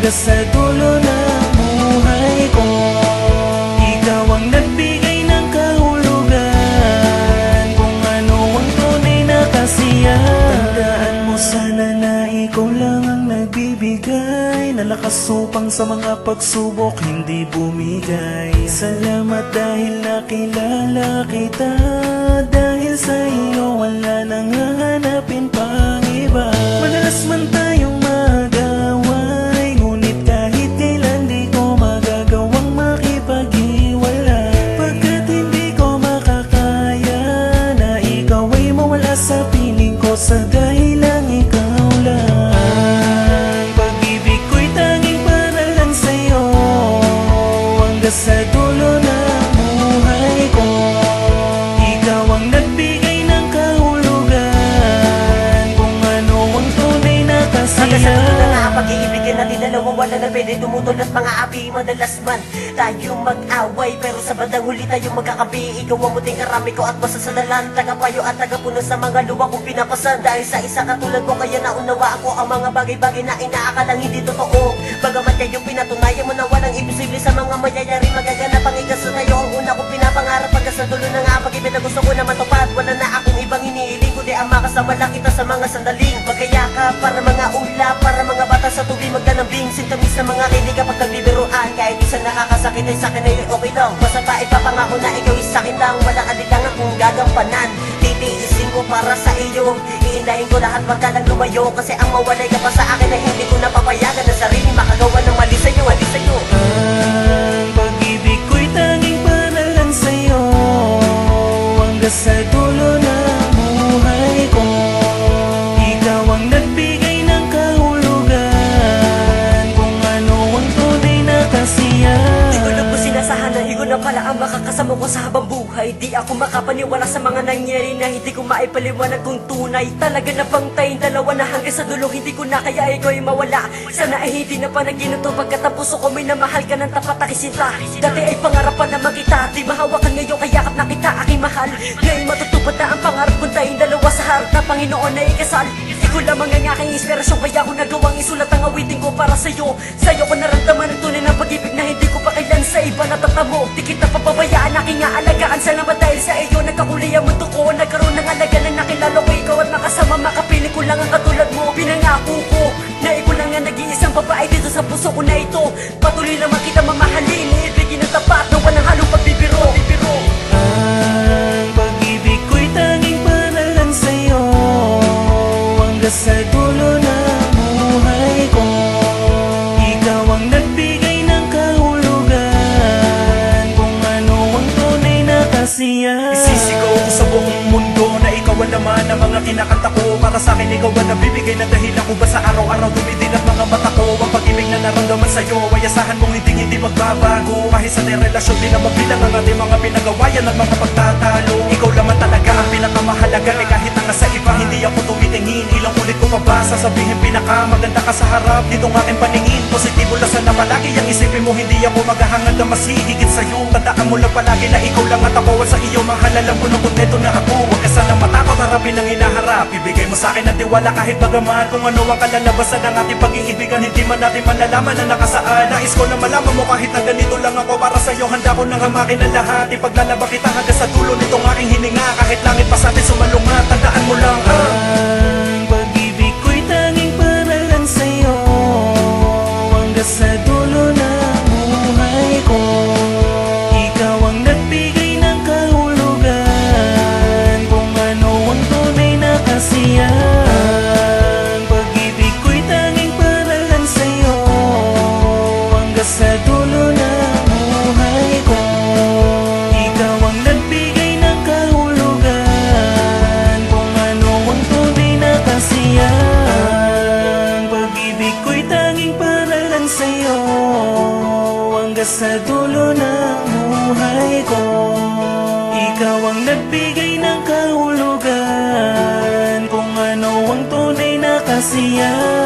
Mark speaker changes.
Speaker 1: hanggang sa dulo ng buhay ko. Ikaw ang nagbigay ng kahulugan, kung ano ang tunay na kasiyahan. Tandaan mo sana na ikaw lang ang nagbibigay na lakas upang sa mga pagsubok hindi bumigay. Salamat dahil nakilala kita, dahil sa iyo wala nang hahanapin pang iba. Madalas man tayong mag-away, ngunit kahit kailan di ko magagawang makipaghiwalay, pagkat hindi ko makakaya na ikaw ay mawala sa piling ko sa dahilang ikaw lang. Ang pag-ibig ko'y tanging para lang sa'yo, hanggang sa dulo ng buhay ko. Ikaw ang nagbigay ng kahulugan, kung ano ang tunay na
Speaker 2: hanggang sa dulo na
Speaker 1: kasiyahan.
Speaker 2: ang pag-iibigin natin dalawa, wala na pwede tumutulas mga api. Madalas man tayo mag-away, pero sa bandang huli tayo magkakabi. Ikaw ang muting karami ko at masasadalan, tagapayo at tagapuno sa mga luwa kong pinapasan. Dahil sa isa katulad mo kaya naunawa ako ang mga bagay-bagay na inaakalang hindi totoo. Bagamat kayo pinatunayan mo na walang imposible sa mga mayayari magaganap ang ikaso tayo. Ang una kong pinapangarap hanggang sa dulo na nga ang pag-ibig na gusto ko na matupad. Wala na akong ibang iniiling kundi ang makasama lang kita sa mga sandaling magkayakap, para mga ulap, para mga bata sa tubig maglalambing. Sintamis sa mga kilig kapag nagbibiruan, kahit isa nakakasakit ay sakin ay okay lang. Basta pa ipapangako na ikaw is sakin lang, walang alilangan kung gagampanan. Titiisin ko para sa iyo, iindahin ko lahat pagka lang lumayo. Kasi ang mawalay ka pa sa akin ay hindi ko napapayagan na sarili makagawa ng mali sa'yo, mali sa'yo.
Speaker 1: Ang pag-ibig ko'y tanging para lang sa'yo, hanggang sa dulo ng buhay ko. Ikaw ang nagbigay ng kahulugan, kung ano ang tunay na kasiyahan.
Speaker 2: Di ko lang po sinasahan na ikaw na pala ang makakasama ko sa habang buhay. Di ako makapaniwala sa mga nangyari na hindi ko maipaliwanag kung tunay. Talaga na bang tayong dalawa na hanggang sa dulo hindi ko na kaya ikaw ay mawala. Sana ay hindi na panaginito pagkat ang puso ko may namahal ka ng tapat na kisinta. Dati ay pangarapan naman kita, di mahawakan ngayon kayakap na kita aking mahal. Ngayon matutupad na ang pangarap kong tayong dalawa sa harap na Panginoon na ikasal. Ikaw lamang ang aking inspirasyon, kaya ko nagawang isulat ang awitin ko para sa'yo. Sa'yo ko naramdaman ang tunay ng pag-ibig na hindi ko pa kailan sa iba natatamo. Di kita papabayaan, aking aalagaan. Salamat dahil sa iyo nagkakulay ang mundo ko. Nagkaroon ng alaga na nakilala ko ikaw at makasama makapiling ko lang ang katulad mo. Pinangako ko na ikaw lang ang nag-iisang babae dito sa puso ko na ito. Patuloy naman kita mamahalin, ibigin ng tapat na walang halong pagbibiro.
Speaker 1: Ang pag-ibig ko'y tanging para lang sa'yo, hanggang sa dulo ng buhay ko. Ikaw ang nagbigay ng kahulugan, kung ano ang tunay na kasiyahan.
Speaker 3: Isisigaw ko sa buong mundo na ikaw ang laman ng mga kinakanta ko. Para sa akin ikaw ang nabibigay na dahilan ko ba sa araw-araw tumidilat mga mata ko. Ang pag-ibig na naramdaman sa'yo ay asahan mong hindi magbabago. Kahit sa relasyon di na magbilang ang ating mga pinagawayan at mga pagtatalo. Ikaw lamang talaga ang pinakamahalaga, eh kahit na nasa iba hindi ako tumitingin. Ilang ulit ko pa ba sasabihin pinakamaganda ka sa harap nitong aking paningin. Positibo lang sana palagi ang isipin mo, hindi ako maghahangad na mas hihigit sa'yo. Tandaan mo lang palagi na ikaw lang at ako at sa iyo mahal. Alam ko na kontento na ako, huwag ka sana matakot harapin ang hinaharap. Ibigay mo sa akin ang tiwala kahit bagaman kung ano ang kalalabasan ng ating pag-iibigan. Hindi man natin malalaman na nakasaan. Nais ko na malaman mo kahit na ganito lang ako para sa'yo. Handa ko nang hamakin ang lahat, ipaglalaba kita hanggang sa dulo nitong aking hininga. Kahit langit pa sa atin sumalungat, tandaan mo lang
Speaker 1: Ang pag-ibig ko'y tanging para lang sa'yo, hanggang sa dulo ng buhay ko. Ikaw ang nagbigay ng kahulugan, kung ano ang tunay na kasiyahan. Pag-ibig ko'y tanging para lang sa'yo, hanggang sa dulo ng buhay ko. Ikaw ang nagbigay ng kahulugan, kung ano ang tunay na kasiyahan. Pag-ibig ko'y tanging para lang sa'yo, hanggang sa dulo ng buhay ko. Ikaw ang nagbigay ng kahulugan, kung ano ang tunay na kasiyahan.